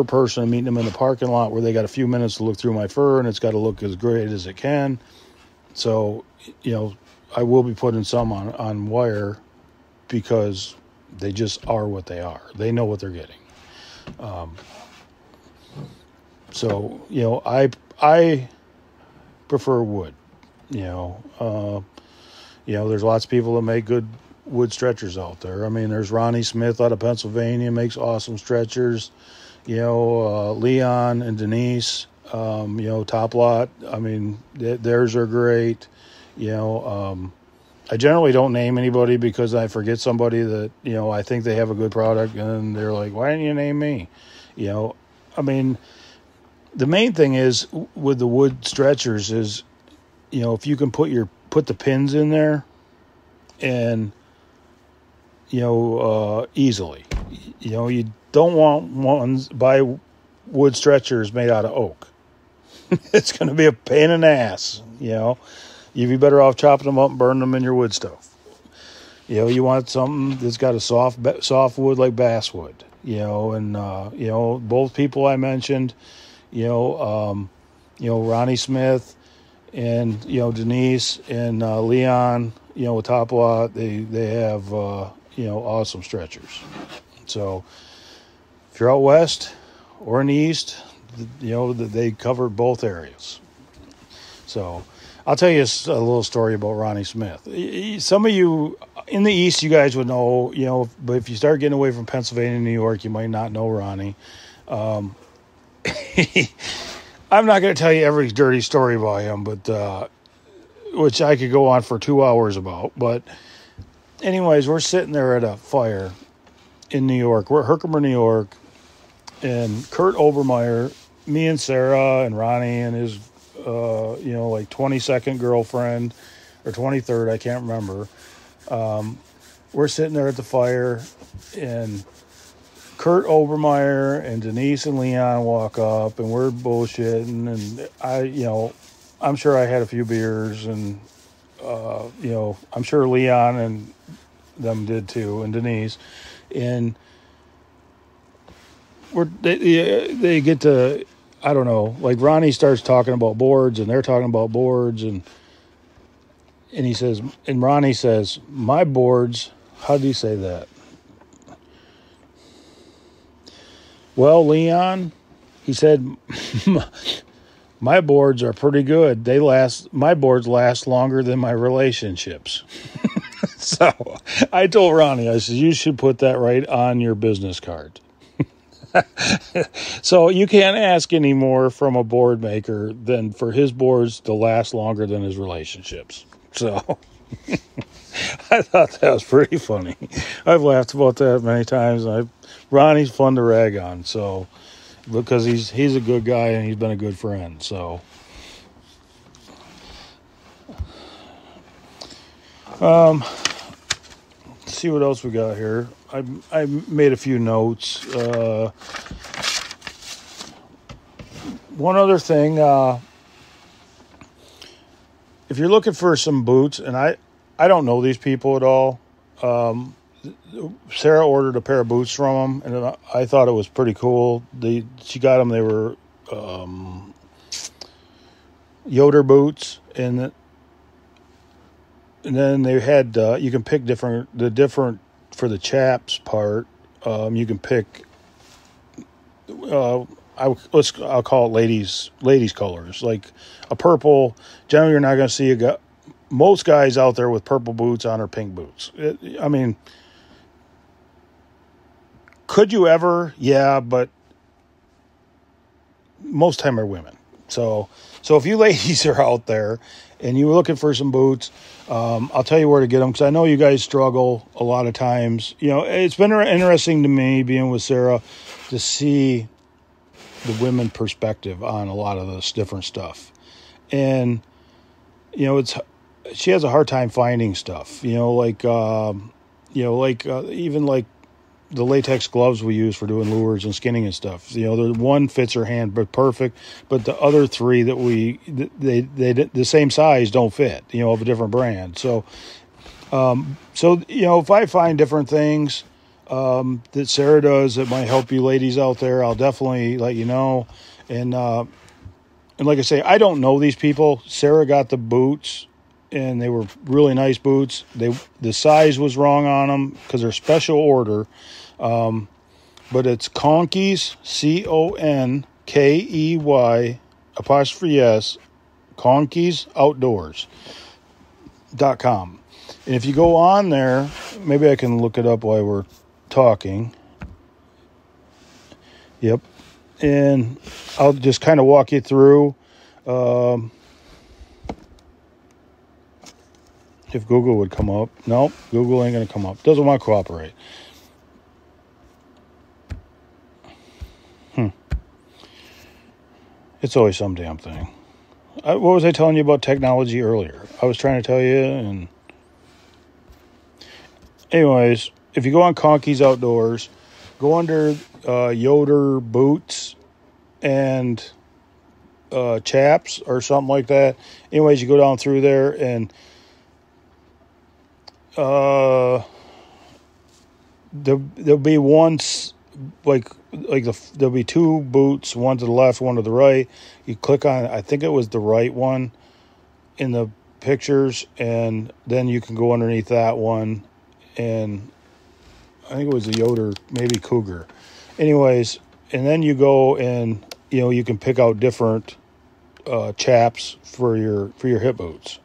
person and meeting them in the parking lot where they got a few minutes to look through my fur, and it's got to look as great as it can. So, I will be putting some on wire because they just are what they are. They know what they're getting. So, I prefer wood. There's lots of people that make good wood stretchers out there. I mean, there's Ronnie Smith out of Pennsylvania, makes awesome stretchers. Leon and Denise, Top Lot. I mean, theirs are great. I generally don't name anybody because I forget somebody that, I think they have a good product, and they're like, why didn't you name me? I mean, the main thing is with the wood stretchers is, if you can put the pins in there and, easily. You don't want ones buy wood stretchers made out of oak. It's going to be a pain in the ass. You'd be better off chopping them up and burning them in your wood stove. You want something that's got a soft wood like basswood. And both people I mentioned, Ronnie Smith and Denise and Leon, with Top Lot, they have awesome stretchers. So if you're out west or in the east, they cover both areas. So I'll tell you a little story about Ronnie Smith. Some of you in the east, you guys would know, but if you start getting away from Pennsylvania and New York, you might not know Ronnie. I'm not going to tell you every dirty story about him, but which I could go on for 2 hours about. But anyways, we're sitting there at a fire in New York. We're at Herkimer, New York, and Kurt Obermeyer, me and Sarah and Ronnie and his, 22nd girlfriend or 23rd, I can't remember. We're sitting there at the fire, and Kurt Obermeyer and Denise and Leon walk up, and we're bullshitting, and I'm sure I had a few beers, and I'm sure Leon and them did too, and Denise, and they get to, I don't know, like Ronnie starts talking about boards, and they're talking about boards, and he says, and Ronnie says, my boards, how do you say that? Well, Leon, he said, my boards are pretty good. My boards last longer than my relationships. So I told Ronnie, I said, you should put that right on your business card. So you can't ask any more from a board maker than for his boards to last longer than his relationships. So I thought that was pretty funny. I've laughed about that many times. Ronnie's fun to rag on, so because he's a good guy and he's been a good friend. So let's see what else we got here. I made a few notes. One other thing, if you're looking for some boots, and I don't know these people at all. Sarah ordered a pair of boots from them, and I thought it was pretty cool. She got them. They were Yoder boots, and then they had you can pick different for the chaps part. You can pick. I'll call it ladies colors, like a purple. Generally, you're not going to see most guys out there with purple boots on or pink boots. Could you ever? Yeah, but most time are women. So if you ladies are out there and you're looking for some boots, I'll tell you where to get them, because I know you guys struggle a lot of times. It's been interesting to me being with Sarah to see the women perspective on a lot of this different stuff. And, she has a hard time finding stuff, even like the latex gloves we use for doing lures and skinning and stuff. The one fits her hand, but perfect. But the other three that they the same size don't fit, of a different brand. So if I find different things that Sarah does that might help you ladies out there, I'll definitely let you know. And like I say, I don't know these people. Sarah got the boots, and they were really nice boots. The size was wrong on them because they're special order. But it's Conkey's, CONKEY''S, Conkey's Outdoors.com. And if you go on there, maybe I can look it up while we're talking. Yep. And I'll just kind of walk you through. If Google would come up. Nope, Google ain't going to come up. Doesn't want to cooperate. It's always some damn thing. What was I telling you about technology earlier? I was trying to tell you, and anyways, if you go on Conkey's Outdoors, go under Yoder boots and chaps or something like that. Anyways, you go down through there and there'll be there'll be two boots, one to the left, one to the right. You click on, I think it was the right one in the pictures, and then you can go underneath that one, and I think it was a Yoder, maybe Cougar. Anyways, and then you go and you can pick out different chaps for your hip boots,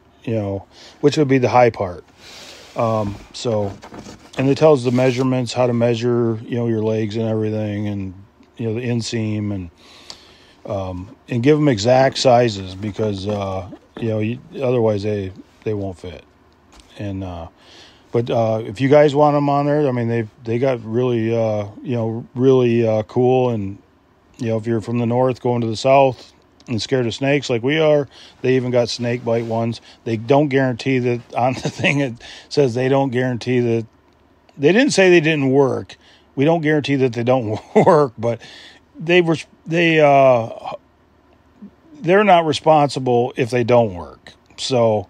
which would be the high part. And it tells the measurements, how to measure, your legs and everything, and the inseam, and give them exact sizes because otherwise they won't fit. And but if you guys want them on there, I mean they got really really cool. And if you're from the north going to the south and scared of snakes like we are, they even got snake bite ones. They don't guarantee that on the thing. It says they don't guarantee that. They didn't say they didn't work. We don't guarantee that they don't work, but they're not responsible if they don't work. So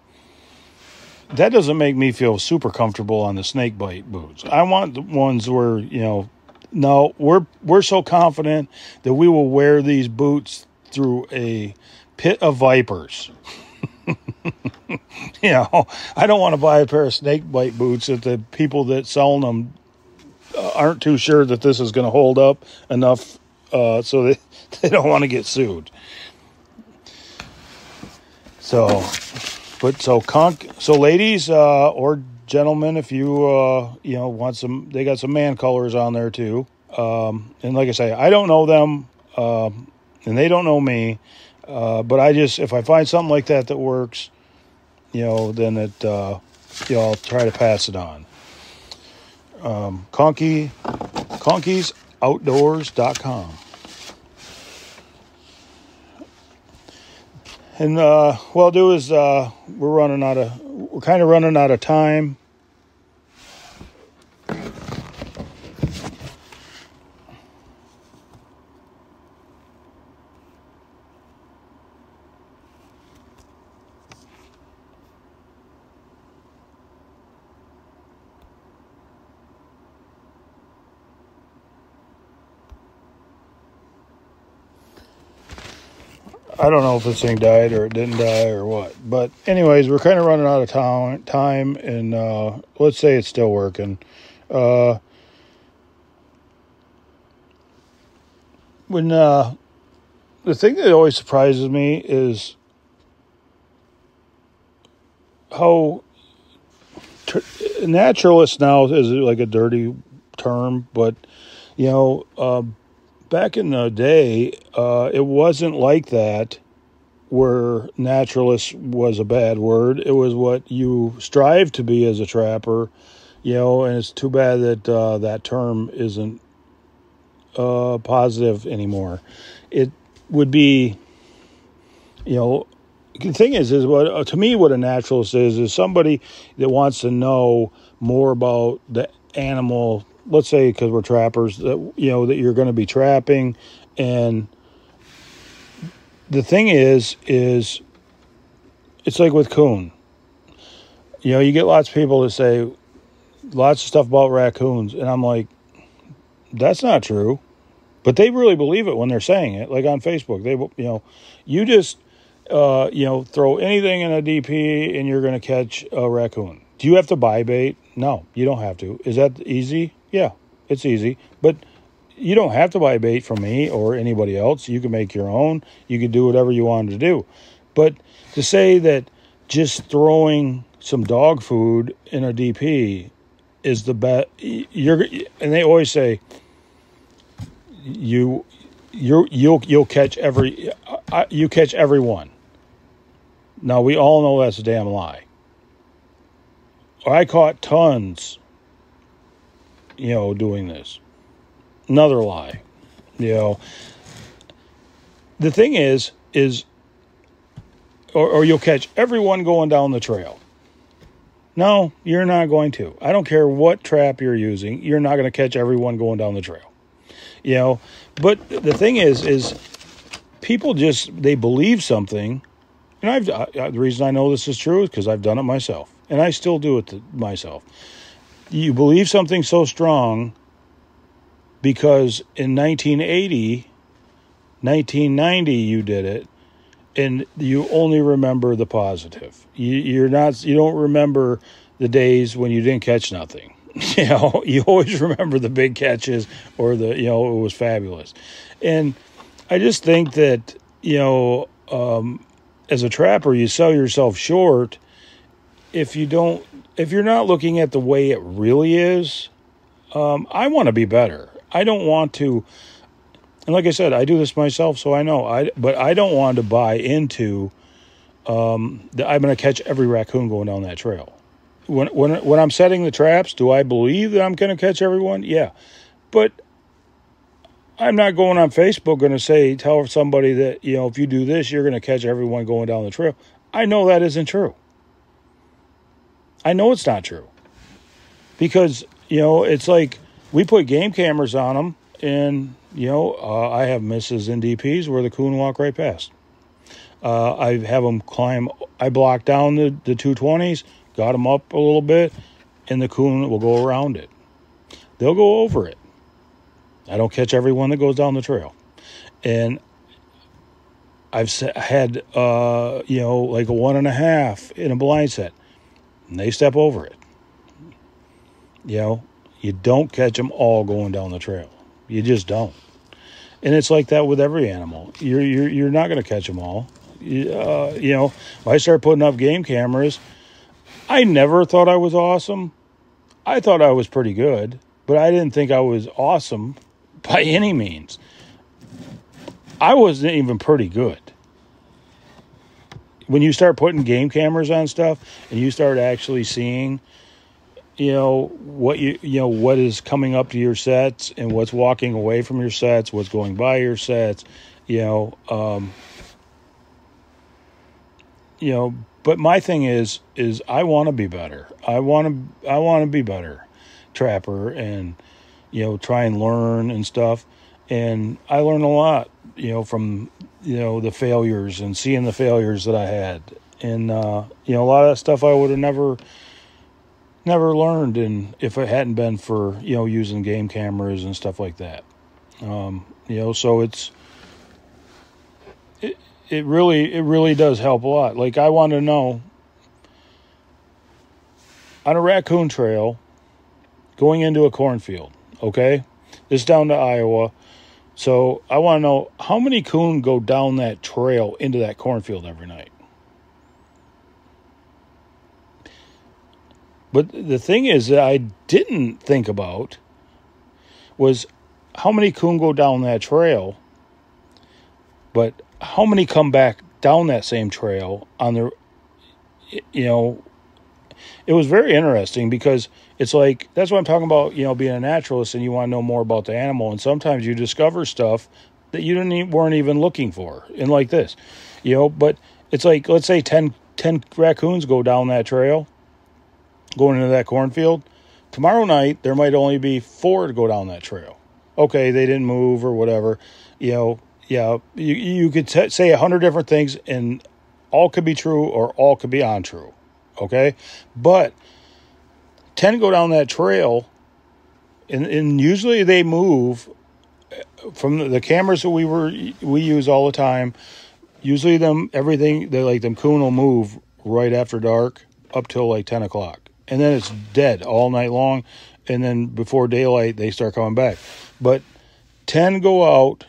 that doesn't make me feel super comfortable on the snake bite boots. I want the ones where, no, we're so confident that we will wear these boots through a pit of vipers. I don't want to buy a pair of snake bite boots if the people that sell them aren't too sure that this is going to hold up enough so they don't want to get sued. So ladies or gentlemen, if you want some, they got some man colors on there too. And like I say, I don't know them, and they don't know me. But if I find something like that works, then I'll try to pass it on. Conkie'sOutdoors.com. And what I'll do is we're kind of running out of time. I don't know if this thing died or it didn't die or what. But anyways, we're kind of running out of time, and let's say it's still working. When the thing that always surprises me is how naturalist now is like a dirty term, but back in the day, it wasn't like that, where naturalist was a bad word. It was what you strive to be as a trapper, and it's too bad that that term isn't positive anymore. It would be, the thing is what to me what a naturalist is somebody that wants to know more about the animal. Let's say, because we're trappers, that that you're going to be trapping, and the thing is it's like with coon. You get lots of people that say lots of stuff about raccoons, and I'm like, that's not true, but they really believe it when they're saying it. Like on Facebook, they you just throw anything in a DP and you're going to catch a raccoon. Do you have to buy bait? No, you don't have to. Is that easy? Yeah, it's easy. But you don't have to buy bait from me or anybody else. You can make your own. You can do whatever you want to do. But to say that just throwing some dog food in a DP is the best, and they always say you'll catch you catch every one. Now we all know that's a damn lie. I caught tons, doing this. Another lie. The thing is, or you'll catch everyone going down the trail. No, you're not going to. I don't care what trap you're using. You're not going to catch everyone going down the trail. But the thing is people they believe something. And the reason I know this is true is because I've done it myself, and I still do it myself. You believe something so strong because in 1980, 1990 you did it, and you only remember the positive. You don't remember the days when you didn't catch nothing. You always remember the big catches or it was fabulous. And I just think that, as a trapper, you sell yourself short if you're not looking at the way it really is. I want to be better. I don't want to, and like I said, I do this myself, so I know. But I don't want to buy into that I'm going to catch every raccoon going down that trail. When I'm setting the traps, do I believe that I'm going to catch everyone? Yeah, but I'm not going on Facebook going to tell somebody that if you do this, you're going to catch everyone going down the trail. I know that isn't true. I know it's not true because it's like we put game cameras on them, and I have misses in DPs where the coon walk right past. I have them climb. I block down the 220s. Got them up a little bit, and the coon will go around it. They'll go over it. I don't catch everyone that goes down the trail. And I've had, like a 1.5 in a blind set, and they step over it. You don't catch them all going down the trail. You just don't. And it's like that with every animal. You're not going to catch them all. When I started putting up game cameras, I never thought I was awesome. I thought I was pretty good, but I didn't think I was awesome by any means. I wasn't even pretty good. When you start putting game cameras on stuff and you start actually seeing, what what is coming up to your sets and what's walking away from your sets, what's going by your sets, but my thing is I want to be better. I want to be better trapper and, try and learn and stuff. And I learned a lot, from, the failures and seeing the failures that I had. And, a lot of that stuff I would have never learned if it hadn't been for, using game cameras and stuff like that. So it really does help a lot. Like, I want to know, on a raccoon trail, going into a cornfield, okay? This is down to Iowa. So I want to know how many coon go down that trail into that cornfield every night. But the thing is that I didn't think about was how many coon go down that trail, but how many come back down that same trail on their, it was very interesting because it's like, that's what I'm talking about, being a naturalist and you want to know more about the animal. And sometimes you discover stuff that you weren't even looking for. And like this, but it's like, let's say 10 raccoons go down that trail, going into that cornfield. Tomorrow night, there might only be 4 to go down that trail. Okay, they didn't move or whatever, Yeah, you could say 100 different things, and all could be true or all could be untrue, okay? But 10 go down that trail, and usually they move from the cameras that we use all the time. Usually them coon will move right after dark up till like 10 o'clock, and then it's dead all night long, and then before daylight they start coming back. But 10 go out.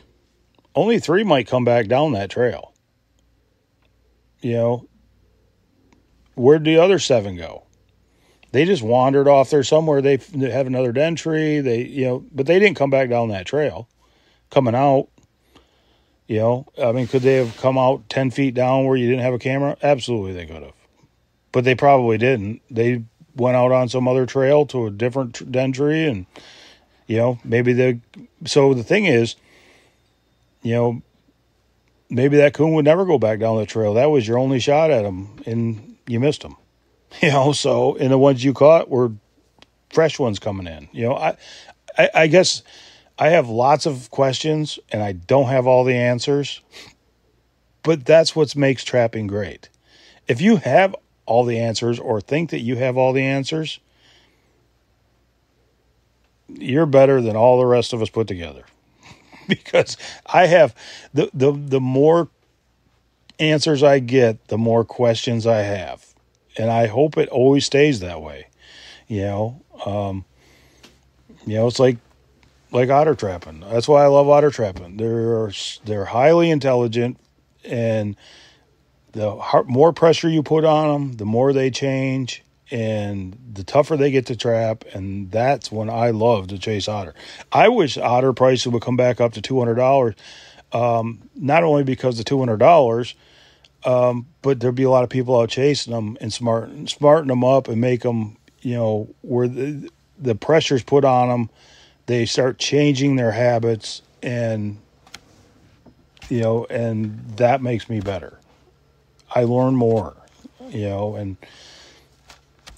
Only 3 might come back down that trail. Where'd the other 7 go? They just wandered off there somewhere. They have another den tree. But they didn't come back down that trail. Coming out, could they have come out 10 feet down where you didn't have a camera? Absolutely, they could have. But they probably didn't. They went out on some other trail to a different den tree, and maybe so the thing is, maybe that coon would never go back down the trail. That was your only shot at him, and you missed him. So, and the ones you caught were fresh ones coming in. I guess I have lots of questions and I don't have all the answers, but that's what makes trapping great. If you have all the answers or think that you have all the answers, you're better than all the rest of us put together. Because I have the more answers I get, the more questions I have. And I hope it always stays that way. It's like otter trapping. That's why I love otter trapping. They're highly intelligent, and the more pressure you put on them, the more they change, and the tougher they get to trap. And that's when I love to chase otter. I wish otter prices would come back up to $200. Not only because of $200, but there'd be a lot of people out chasing them and smarten them up and make them, where the pressure's put on them. They start changing their habits, and and that makes me better. I learn more, and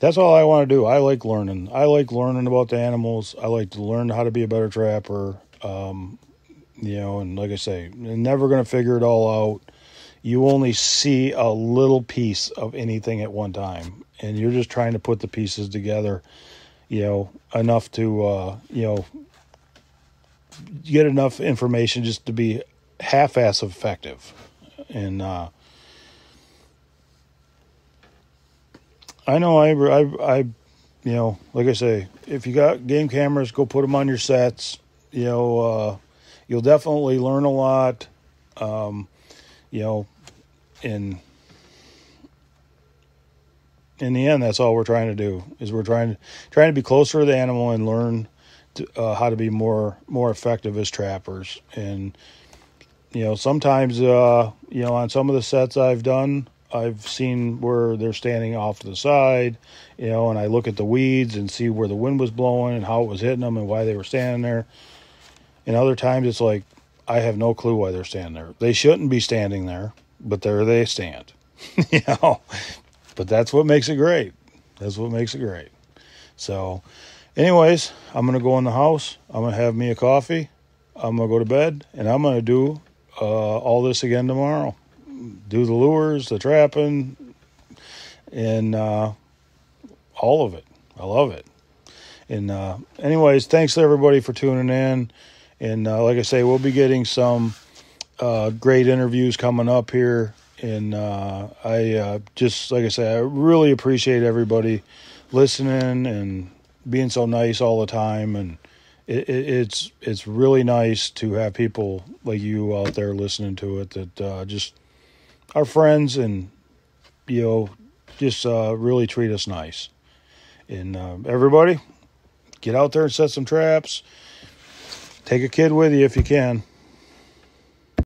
that's all I want to do. I like learning. I like learning about the animals. I like to learn how to be a better trapper. And like I say, you're never going to figure it all out. You only see a little piece of anything at one time, and you're just trying to put the pieces together, enough to, get enough information just to be half-ass effective. And I know I like I say, if you got game cameras, go put them on your sets. You'll definitely learn a lot. In the end, that's all we're trying to do, is we're trying to be closer to the animal and learn how to be more effective as trappers. And sometimes on some of the sets I've done, I've seen where they're standing off to the side, and I look at the weeds and see where the wind was blowing and how it was hitting them and why they were standing there. And other times it's like, I have no clue why they're standing there. They shouldn't be standing there, but there they stand. But that's what makes it great. That's what makes it great. So anyways, I'm going to go in the house. I'm going to have me a coffee. I'm going to go to bed, and I'm going to do all this again tomorrow. Do the lures, the trapping, and all of it. I love it. And anyways, thanks to everybody for tuning in. And like I say, we'll be getting some great interviews coming up here. And I just, like I say, I really appreciate everybody listening and being so nice all the time. And it's really nice to have people like you out there listening to it that just are friends and, just really treat us nice. And everybody, get out there and set some traps. Take a kid with you if you can.